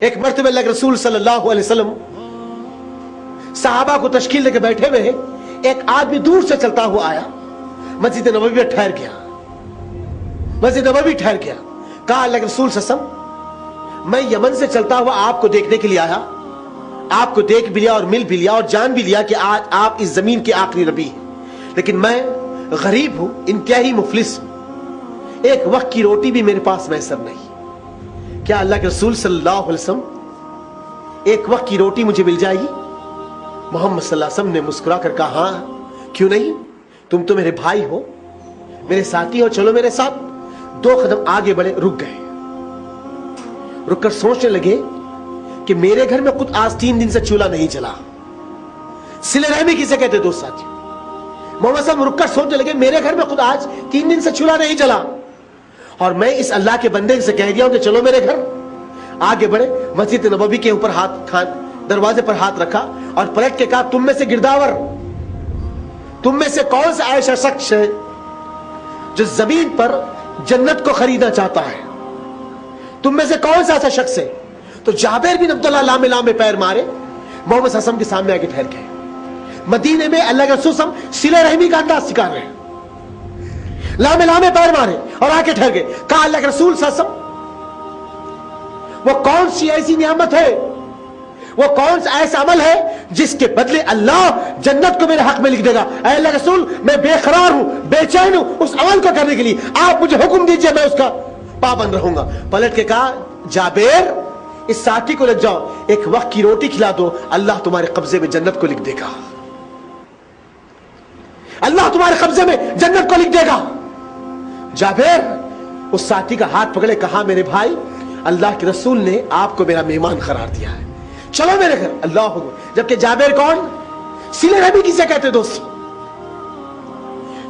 ایک مرتبہ اللہ کے رسول صلی اللہ علیہ وسلم صحابہ کو تشکیل دے کے بیٹھے ہوئے ہیں، ایک آدمی دور سے چلتا ہوا آیا، مسجد نبوی میں ٹھہر گیا، مسجد نبوی ٹھہر گیا، کہا اللہ کے رسول صلی اللہ علیہ وسلم میں یمن سے چلتا ہوا آپ کو دیکھنے کے لیے آیا، آپ کو دیکھ بھی لیا اور مل بھی لیا اور جان بھی لیا کہ آج آپ اس زمین کے آخری نبی ہیں، لیکن میں غریب ہوں، انتہائی مفلس ہوں، ایک وقت کی روٹی بھی میرے پاس میسر نہیں۔ کیا اللہ کے رسول صلی اللہ علیہ وسلم ایک وقت کی روٹی مجھے مل جائے گی؟ محمد صلی اللہ علیہ وسلم نے مسکرا کر کہا ہاں کیوں نہیں، تم تو میرے بھائی ہو، میرے ساتھی ہو، چلو میرے ساتھ۔ 2 قدم آگے بڑھے، رک گئے، رک کر سوچنے لگے کہ میرے گھر میں خود آج 3 دن سے چولہا نہیں جلا۔ صلہ رحمی کسے کہتے دوست ساتھی؟ محمد صلی اللہ علیہ وسلم رک کر سوچنے لگے میرے گھر میں خود آج 3 دن سے چولہا نہیں جلا، اور میں اس اللہ کے بندے سے کہہ دیا ہوں کہ چلو میرے گھر۔ آگے بڑھے، مسجد نبوی کے اوپر دروازے پر ہاتھ رکھا اور پلٹ کے کہا تم میں سے گرداور، تم میں سے کون سا ایسا شخص ہے جو زمین پر جنت کو خریدنا چاہتا ہے؟ تم میں سے کون سا ایسا شخص ہے؟ تو جابر بن عبداللہ لامے لامے پیر مارے، محمد صلی اللہ علیہ وسلم کے سامنے آگے ٹھہر گئے۔ مدینے میں اللہ کے رسول صلی اللہ علیہ وسلم صلہ رحمی کا انداز سکھا رہے ہیں، لامے لامے پیر مارے اور آگے ٹھہر گئے۔ کہا اللہ کے رسول صلی اللہ علیہ وسلم وہ کون سی ایسی نعمت ہے، وہ کون سا ایسا عمل ہے جس کے بدلے اللہ جنت کو میرے حق میں لکھ دے گا؟ اے اللہ کے رسول میں بے قرار ہوں، بے چین ہوں اس عمل کو کرنے کے لیے، آپ مجھے حکم دیجئے، میں اس کا پابند رہوں گا۔ پلٹ کے کہا جابر اس ساتھی کو لے جاؤ، ایک وقت کی روٹی کھلا دو، اللہ تمہارے قبضے میں جنت کو لکھ دے گا، اللہ تمہارے قبضے میں جنت کو لکھ دے گا۔ جابر اس ساتھی کا ہاتھ پکڑے، کہا میرے بھائی اللہ کے رسول نے آپ کو میرا مہمان قرار دیا ہے، چلو میرے گھر۔ اللہ اکبر۔ جبکہ جابر کون؟ صلہ رحمی کسے کہتے دوست؟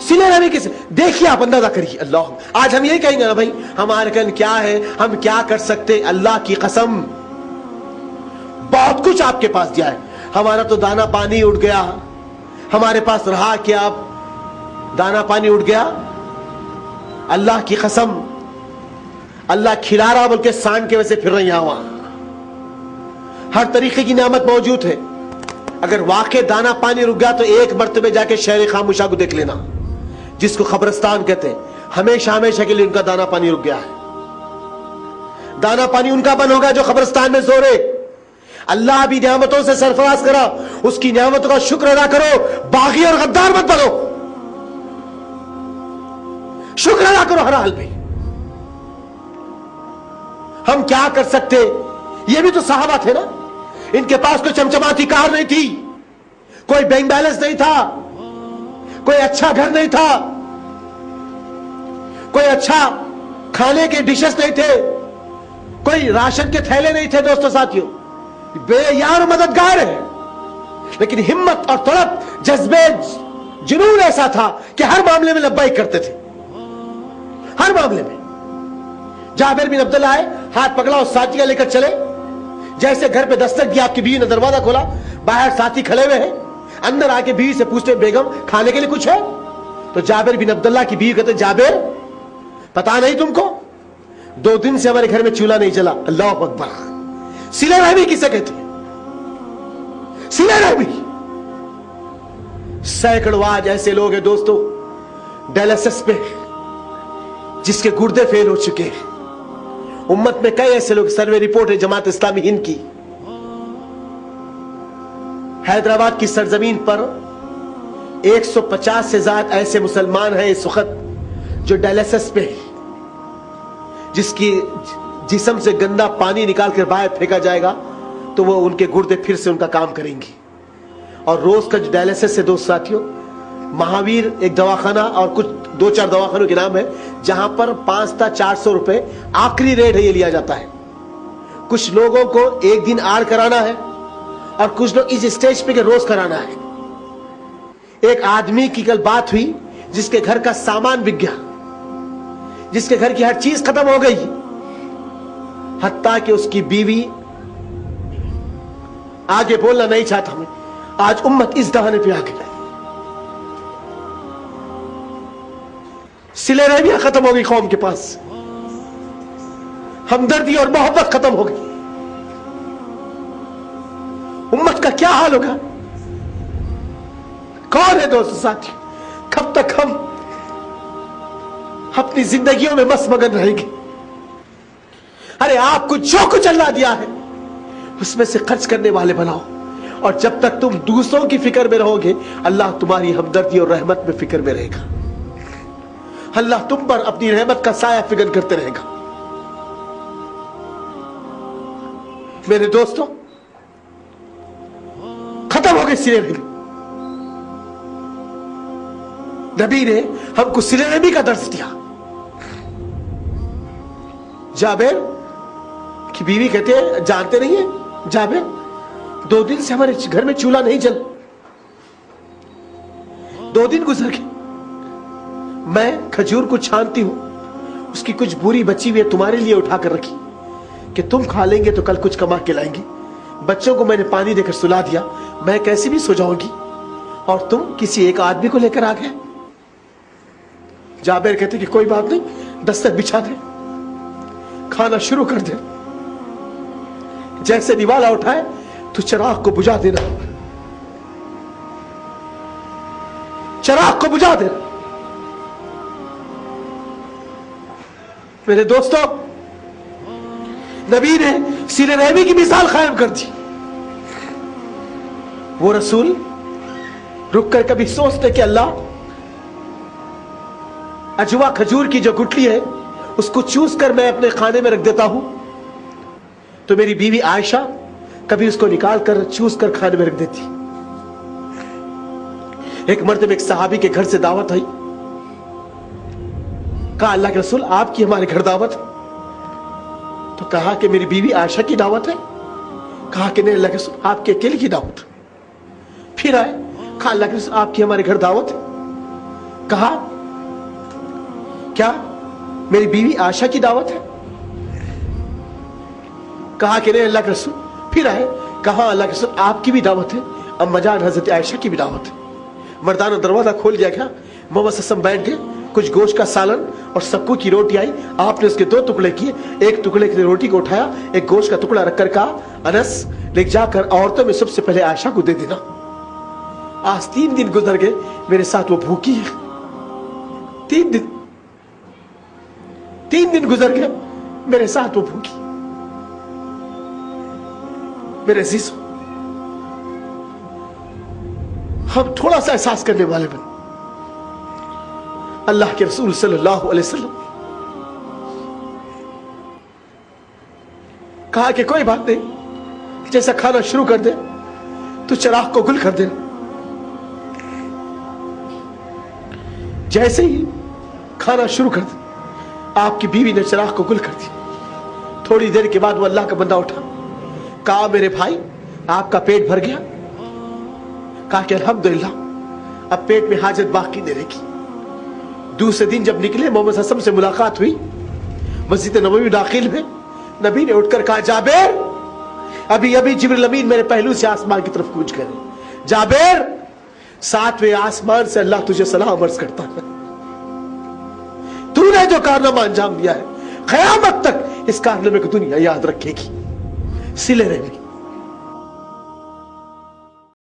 صلہ رحمی کسے؟ دیکھیے آپ اندازہ کریے۔ اللہ اکبر۔ آج ہم یہی کہیں گے نا بھائی ہمارے کن کیا ہے، ہم کیا کر سکتے؟ اللہ کی قسم بہت کچھ آپ کے پاس دیا ہے، ہمارا تو دانا پانی اٹھ گیا، ہمارے پاس رہا کیا؟ اب دانا پانی اٹھ گیا؟ اللہ کی قسم اللہ کھلا رہا بلکہ سان کے ویسے پھر رہی ہیں وہاں، ہر طریقے کی نعمت موجود ہے۔ اگر واقع دانا پانی رک گیا تو ایک مرتبہ جا کے شہر خاموشہ کو دیکھ لینا، جس کو قبرستان کہتے ہیں، ہمیشہ ہمیشہ کے لیے ان کا دانا پانی رک گیا ہے۔ دانا پانی ان کا بند ہوگا جو قبرستان میں سو رہے۔ اللہ بھی نعمتوں سے سرفراز کرا، اس کی نعمتوں کا شکر ادا کرو، باغی اور غدار مت بنو، شکر ادا کرو ہر حال میں۔ ہم کیا کر سکتے؟ یہ بھی تو صحابہ تھے نا، ان کے پاس کوئی چمچماتی کار نہیں تھی، کوئی بینک بیلنس نہیں تھا، کوئی اچھا گھر نہیں تھا، کوئی اچھا کھانے کے ڈشز نہیں تھے، کوئی راشن کے تھیلے نہیں تھے۔ دوستو ساتھیوں، بے یار و مددگار ہے، لیکن ہمت اور طلب، جذبے، جنون ایسا تھا کہ ہر معاملے میں لبیک کرتے تھے، ہر معاملے میں۔ جابر بن عبداللہ آئے، ہاتھ پکڑا اور ساتھی کا لے کر چلے، جیسے گھر پہ دستک دی آپ کی بیوی نے دروازہ کھولا، باہر ساتھی کھڑے ہوئے ہیں، اندر آ کے بیوی سے پوچھتے بیگم کھانے کے لیے کچھ ہے؟ تو جابر بن عبداللہ کی بیوی کہتے جابر پتا نہیں تم کو 2 دن سے ہمارے گھر میں چولہا نہیں جلا۔ اللہ اکبر۔ صلہ رحمی کسے کہتے ہیں؟ صلہ رحمی۔ سینکڑوں آج ایسے لوگ ہیں دوستو ڈائلسس پہ، جس کے گردے فیل ہو چکے ہیں۔ امت میں کئی ایسے لوگ، سروے رپورٹ ہے جماعت اسلامی ہند کی، حیدرآباد کی سرزمین پر 150 سے زائد ایسے مسلمان ہیں اس وقت جو ڈائلسس پہ ہیں، جس کی جسم سے گندا پانی نکال کر باہر پھینکا جائے گا تو وہ ان کے گردے پھر سے ان کا کام کریں گے۔ اور روز کا جو ڈائلسس ہے دوست ساتھیوں، مہاویر ایک دواخانہ اور کچھ 2-4 دواخانوں کے نام ہے جہاں پر 500-400 روپے آخری ریٹ ہے، یہ لیا جاتا ہے۔ کچھ لوگوں کو ایک دن آڑ کرانا ہے اور کچھ لوگ اس اسٹیج پہ کہ روز کرانا ہے۔ ایک آدمی کی کل بات ہوئی جس کے گھر کا سامان بک گیا، جس کے گھر کی ہر چیز ختم ہو گئی، حتیٰ کہ اس کی بیوی آگے بولنا نہیں چاہتا ہمیں۔ آج امت اس دہانے پہ آ گئی، صلہ رحمی ختم ہو گئی قوم کے پاس، ہمدردی اور محبت ختم ہو گئی۔ کا کیا حال ہوگا؟ کون ہے دوست ساتھی؟ کب تک ہم اپنی زندگیوں میں مست مگن رہیں گے؟ ارے آپ کو جو کچھ اللہ دیا ہے اس میں سے خرچ کرنے والے بناؤ، اور جب تک تم دوسروں کی فکر میں رہو گے اللہ تمہاری ہمدردی اور رحمت میں فکر میں رہے گا، اللہ تم پر اپنی رحمت کا سایہ فکر کرتے رہے گا۔ میرے دوستوں، ختم ہو گئے سلے رحمی۔ نبی نے ہم کو سلے رحمی کا درس دیا۔ جابر کی بیوی کہتے ہیں، جانتے نہیں ہیں جابر 2 دن سے ہمارے گھر میں چولہا نہیں جل، 2 دن گزر گئے، میں کھجور کو چھانتی ہوں، اس کی کچھ بوری بچی ہوئی ہے، تمہارے لیے اٹھا کر رکھی کہ تم کھا لیں گے تو کل کچھ کما کے لائیں گے، بچوں کو میں نے پانی دے کر سلا دیا، میں کیسے بھی سو جاؤں گی اور تم کسی ایک آدمی کو لے کر آ گئے۔ جابر کہتے کہ کوئی بات نہیں، دستک بچھا دے، کھانا شروع کر دے، جیسے نوالا اٹھائے تو چراغ کو بجھا دینا، چراغ کو بجھا دینا۔ میرے دوستوں، نبی نے صلہ رحمی کی مثال قائم کر دی۔ وہ رسول رک کر کبھی سوچتے کہ اللہ، اجوا کھجور کی جو گٹلی ہے اس کو چوس کر میں اپنے کھانے میں رکھ دیتا ہوں، تو میری بیوی عائشہ کبھی اس کو نکال کر چوس کر کھانے میں رکھ دیتی۔ ایک مرتبہ ایک صحابی کے گھر سے دعوت آئی، کہا اللہ کے رسول آپ کی ہمارے گھر دعوت ہے، تو کہا کہ میری بیوی عائشہ کی دعوت ہے، کہا کہ نہیں اللہ کے رسول آپ کے اکیلے کی دعوت۔ پھر آئے، کہا اللہ کے رسول آپ کی ہمارے گھر دعوت ہے، کہا کیا میری بیوی عائشہ کی دعوت ہے، کہا کہ نہیں اللہ کے رسول۔ پھر آئے، کہا اللہ کے رسول آپ کی بھی دعوت ہے، اما جان حضرت عائشہ کی بھی دعوت ہے۔ مردانہ دروازہ کھول دیا گیا، محمد صلی اللہ علیہ وسلم بیٹھ گئے، کچھ گوشت کا سالن اور سکو کی روٹی آئی، آپ نے اس کے 2 ٹکڑے کیے، ایک ٹکڑے کی روٹی کو اٹھایا، ایک گوشت کا ٹکڑا رکھ کر کہا انس لے جا کر عورتوں میں سب سے پہلے عائشہ کو دے دینا۔ آج 3 دن گزر گئے، میرے ساتھ وہ بھوکی ہے، 3 دن گزر گئے، میرے ساتھ وہ بھوکی۔ میرے عزیزوں، ہم تھوڑا سا احساس کرنے والے بن۔ اللہ کے رسول صلی اللہ علیہ وسلم کہا کہ کوئی بات نہیں، جیسا کھانا شروع کر دے تو چراغ کو گل کر دے۔ جیسے ہی کھانا شروع کر دے آپ کی بیوی نے چراغ کو گل کر دی۔ تھوڑی دیر کے بعد وہ اللہ کا بندہ اٹھا، کہا میرے بھائی آپ کا پیٹ بھر گیا؟ کہا کہ الحمدللہ اب پیٹ میں حاجت باقی نہیں رہے گی۔ دوسرے دن جب نکلے، محمد صلی اللہ علیہ وسلم سے ملاقات ہوئی، مسجد نبوی داخل میں، نبی نے اٹھ کر کہا جابر ابھی ابھی جبریل امین میرے پہلو سے آسمان کی طرف کوچ گئے، جابر 7ویں آسمان سے اللہ تجھے سلام عرض کرتا ہے، تو نے جو کارنامہ انجام دیا ہے قیامت تک اس کارنامے کو دنیا یاد رکھے گی۔ صلہ رحمی۔